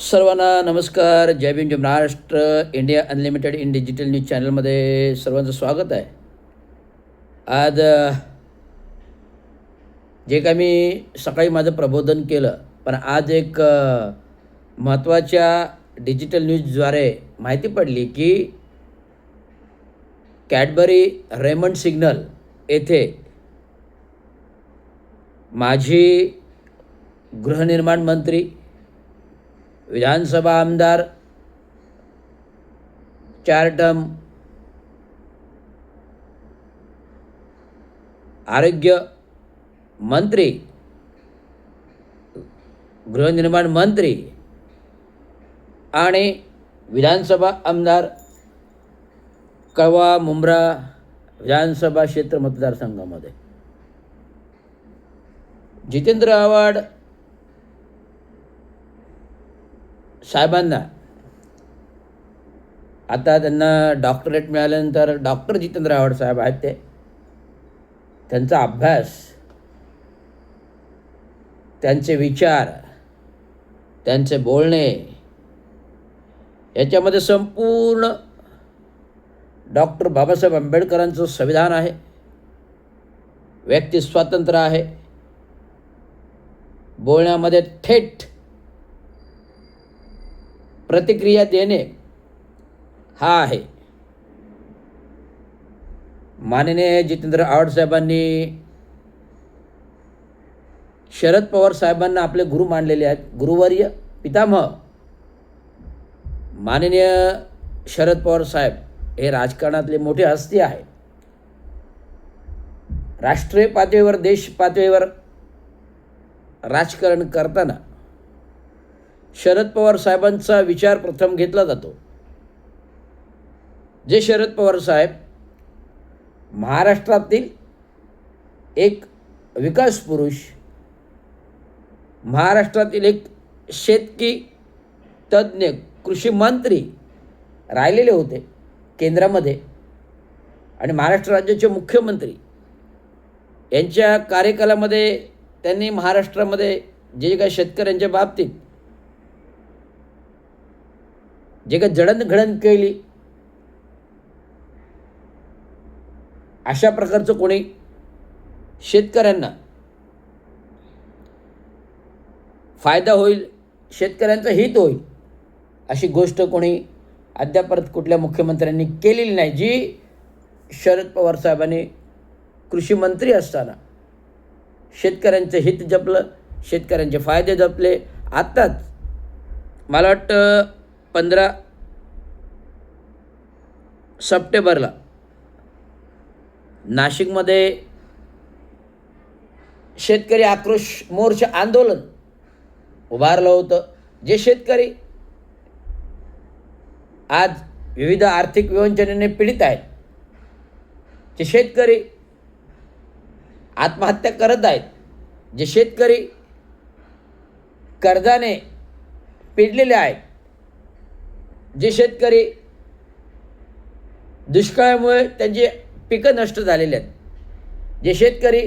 सर्वांना नमस्कार. जय भीम, जय Maharashtra. India unlimited in digital news चॅनलमध्ये सर्वांचं स्वागत आहे. आज जे काय मी सकाळी माझं प्रबोधन केलं, पण आज एक महत्त्वाच्या डिजिटल न्यूजद्वारे माहिती पडली की कॅडबरी रेमंड सिग्नल येथे माजी गृहनिर्माण मंत्री, विधानसभा आमदार, 4 टर्म, आरोग्य मंत्री, गृहनिर्माण मंत्री आणि विधानसभा आमदार कळवा मुंब्रा विधानसभा क्षेत्र मतदारसंघामध्ये जितेंद्र आव्हाड साहेबांना आता त्यांना डॉक्टरेट मिळाल्यानंतर डॉक्टर जितेंद्र आव्हाड साहेब आहेत त्यांचा अभ्यास, त्यांचे विचार, त्यांचे बोलणे याच्यामध्ये संपूर्ण डॉक्टर बाबासाहेब आंबेडकरांचं संविधान आहे. व्यक्ती स्वातंत्र्य आहे. बोलण्यामध्ये थेट प्रतिक्रिया देणे हा आहे. माननीय जितेंद्र आव्हाड साहेबांनी शरद पवार साहेबांना आपले गुरु मानलेले आहेत. गुरुवर्य, पितामह माननीय शरद पवार साहेब हे राजकारणातले मोठे हस्ती आहे. राष्ट्रीय पातळीवर, देश पातळीवर राजकारण करताना शरद पवार साहेबांचा विचार प्रथम घेतला जातो. जे शरद पवार साहेब महाराष्ट्रातील एक विकास पुरुष, महाराष्ट्रातील एक शेतकी तज्ज्ञ, कृषी मंत्री राहिलेले होते केंद्रामध्ये आणि महाराष्ट्र राज्याचे मुख्यमंत्री. यांच्या कार्यकालामध्ये त्यांनी महाराष्ट्रामध्ये जे काही शेतकऱ्यांच्या बाबतीत जे काही जडणघडण केली, अशा प्रकारचं कोणी शेतकऱ्यांना फायदा होईल, शेतकऱ्यांचं हित होईल अशी गोष्ट कोणी अद्यापर्यंत कुठल्या मुख्यमंत्र्यांनी केलेली नाही, जी शरद पवार साहेबांनी कृषी मंत्री असताना शेतकऱ्यांचं हित जपलं, शेतकऱ्यांचे फायदे जपले. आत्ताच मला वाटतं 15 सप्टेंबरला नाशिकमध्ये शेतकरी आक्रोश मोर्चा आंदोलन उभारलं होतं. जे शेतकरी आज विविध आर्थिक विवंचनेने पीडित आहेत, जे शेतकरी आत्महत्या करत आहेत, जे शेतकरी कर्जाने पिडलेले आहेत, जे शेतकरी दुष्काळामुळे त्यांची पिकं नष्ट झालेली आहेत, जे शेतकरी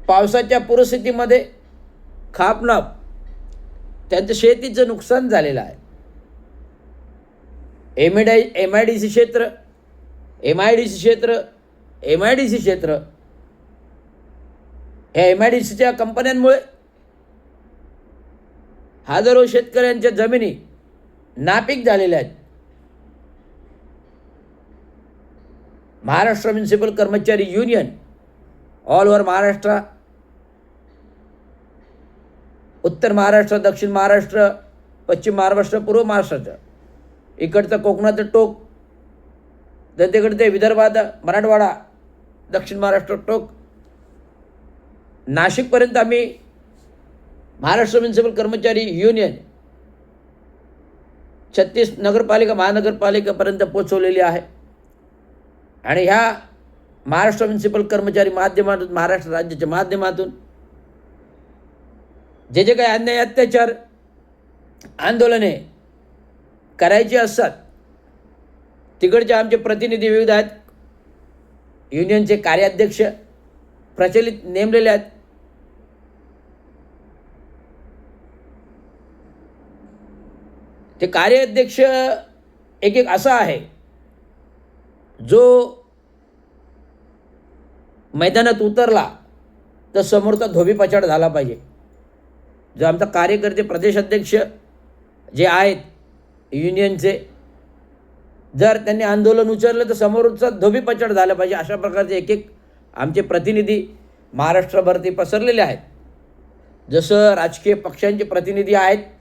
पावसाच्या पूरस्थितीमध्ये खापनाप त्यांचं शेतीचं नुकसान झालेलं आहे. एमआयडीसी क्षेत्र ह्या एमआयडीसीच्या कंपन्यांमुळे हजारो शेतकऱ्यांच्या जमिनी नापीक झालेल्या आहेत. महाराष्ट्र म्युनिसिपल कर्मचारी युनियन ऑल ओव्हर महाराष्ट्र, उत्तर महाराष्ट्र, दक्षिण महाराष्ट्र, पश्चिम महाराष्ट्र, पूर्व महाराष्ट्राचं, इकडचं कोकणाचं टोक, तर तिकडे ते विदर्भात, मराठवाडा, दक्षिण महाराष्ट्र टोक, नाशिकपर्यंत आम्ही महाराष्ट्र म्युनिसिपल कर्मचारी युनियन 36 नगरपालिका, महानगरपालिकापर्यंत पोचवलेली आहे. आणि ह्या महाराष्ट्र म्युनिसिपल कर्मचारी माध्यमातून, महाराष्ट्र राज्याच्या माध्यमातून जे जे काही अन्याय, अत्याचार, आंदोलने करायची असतात, तिकडचे आमचे प्रतिनिधी विविध आहेत. युनियनचे कार्याध्यक्ष प्रचलित नेमलेले आहेत. ते कार्याध्यक्ष एक एक असा आहे जो मैदानात उतरला तर समोरचा धोबीपछाड झाला पाहिजे. जो आमचा कार्यकर्ते प्रदेशाध्यक्ष जे आहेत युनियनचे, जर त्यांनी आंदोलन उचललं तर समोरचा धोबीपछाड झाला पाहिजे. अशा प्रकारचे एक एक आमचे प्रतिनिधी महाराष्ट्रभर ते पसरलेले आहेत. जसं राजकीय पक्षांचे प्रतिनिधी आहेत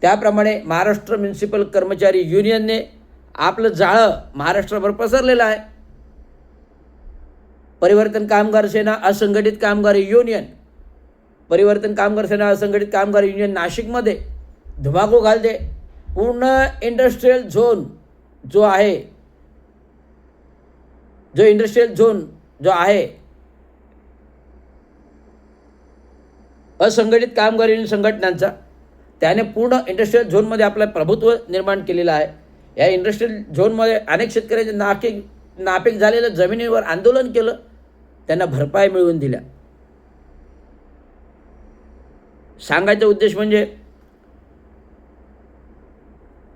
त्याप्रमाणे महाराष्ट्र म्युनिसिपल कर्मचारी युनियनने आपलं जाळं महाराष्ट्रभर पसरलेलं आहे. परिवर्तन कामगार सेना असंघटित कामगार युनियन, परिवर्तन कामगार सेना असंघटित कामगार युनियन नाशिकमध्ये धुमाकूळ घालते. पूर्ण इंडस्ट्रीयल झोन जो आहे, जो इंडस्ट्रीयल झोन जो आहे असंघटित कामगार युनियन संघटनांचा, त्याने पूर्ण इंडस्ट्रीयल झोनमध्ये आपलं प्रभुत्व निर्माण केलेलं आहे. या इंडस्ट्रीयल झोनमध्ये अनेक शेतकऱ्यांच्या नापीक झालेल्या जमिनीवर आंदोलन केलं, त्यांना भरपाई मिळवून दिल्या. सांगायचा उद्देश म्हणजे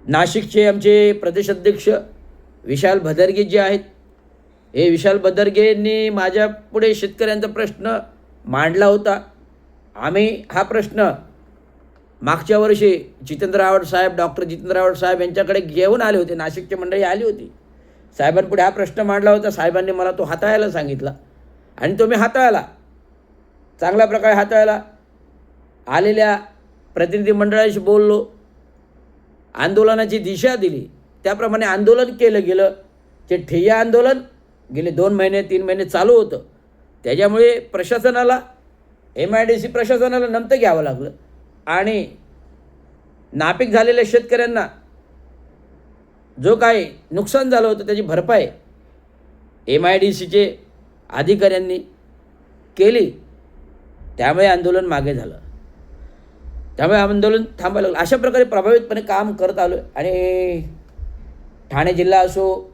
नाशिकचे आमचे प्रदेशाध्यक्ष विशाल भदरगे जे आहेत, हे विशाल भदरगेंनी माझ्या पुढे शेतकऱ्यांचा प्रश्न मांडला होता. आम्ही हा प्रश्न मागच्या वर्षी जितेंद्र आव्हाड साहेब, डॉक्टर जितेंद्र आव्हाड साहेब यांच्याकडे घेऊन आले होते. नाशिकची मंडळी आली होती. साहेबांपुढे हा प्रश्न मांडला होता. साहेबांनी मला तो हाताळायला सांगितला आणि तो मी हाताळला, चांगल्या प्रकारे हाताळला. आलेल्या प्रतिनिधी मंडळाशी बोललो, आंदोलनाची दिशा दिली, त्याप्रमाणे आंदोलन केलं गेलं. जे ठिय्या आंदोलन गेले 2 महिने 3 महिने चालू होतं, त्याच्यामुळे प्रशासनाला, MIDC प्रशासनाला नमतं घ्यावं लागलं आणि नापीक झालेल्या शेतकऱ्यांना जो काही नुकसान झालं होतं त्याची भरपाई MIDCचे अधिकाऱ्यांनी केली. त्यामुळे आंदोलन मागे झालं, त्यामुळे आंदोलन थांबायला लागलं. अशा प्रकारे प्रभावितपणे काम करत आलो आहे. आणि ठाणे जिल्हा असो,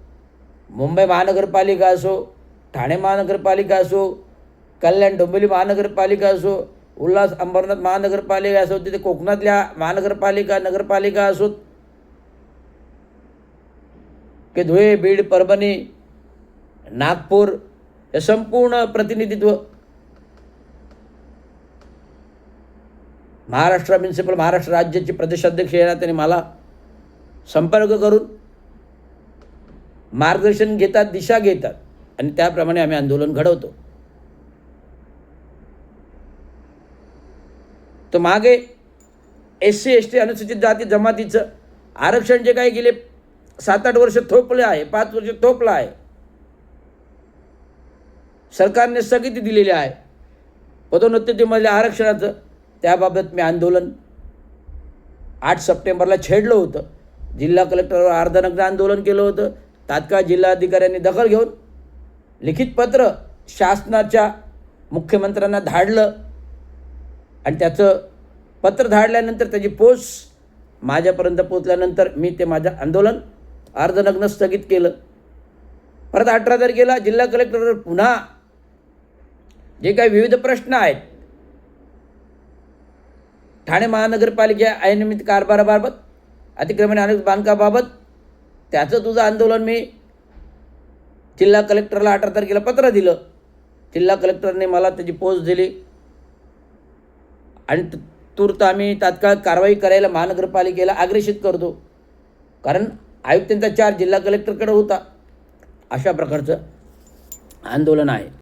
मुंबई महानगरपालिका असो, ठाणे महानगरपालिका असो, कल्याण डोंबिवली महानगरपालिका असो, उल्हास अंबरनाथ महानगरपालिका असो, तिथे कोकणातल्या महानगरपालिका नगरपालिका असोत, की धुळे, बीड, परभणी, नागपूर, हे संपूर्ण प्रतिनिधित्व महाराष्ट्र म्युनिसिपल, महाराष्ट्र राज्याचे प्रदेशाध्यक्ष यांना त्यांनी मला संपर्क करून मार्गदर्शन घेतात, दिशा घेतात आणि त्याप्रमाणे आम्ही आंदोलन घडवतो. तर मागे SC ST अनुसूचित जाती जमातीचं आरक्षण जे काही गेले 7-8 वर्ष थोपले आहे, 5 वर्ष थोपलं आहे, सरकारने स्थगिती दिलेली आहे पदोन्नतीमधल्या आरक्षणाचं. त्याबाबत मी आंदोलन 8 सप्टेंबरला छेडलं होतं. जिल्हा कलेक्टरवर अर्धनग्न आंदोलन केलं होतं. तात्काळ जिल्हाधिकाऱ्यांनी दखल घेऊन लिखित पत्र शासनाच्या मुख्यमंत्र्यांना धाडलं आणि त्याचं पत्र धाडल्यानंतर त्याची पोच माझ्यापर्यंत पोचल्यानंतर मी ते माझं आंदोलन अर्धनग्न स्थगित केलं. परत 18 तारखेला जिल्हा कलेक्टरवर पुन्हा जे काही विविध प्रश्न आहेत ठाणे महानगरपालिका अनियमित कारभाराबाबत, अतिक्रमण आणि बांधकामाबाबत, त्याचं तुझं आंदोलन मी जिल्हा कलेक्टरला 18 तारखेला पत्र दिलं. जिल्हा कलेक्टरने मला त्याची पोच दिली आणि तूर्त आम्ही तात्काळ कारवाई करायला महानगरपालिकेला आग्रहित करतो, कारण आयुक्तांचा 4 जिल्हा कलेक्टरकडे होता. अशा प्रकारचं आंदोलन आहे.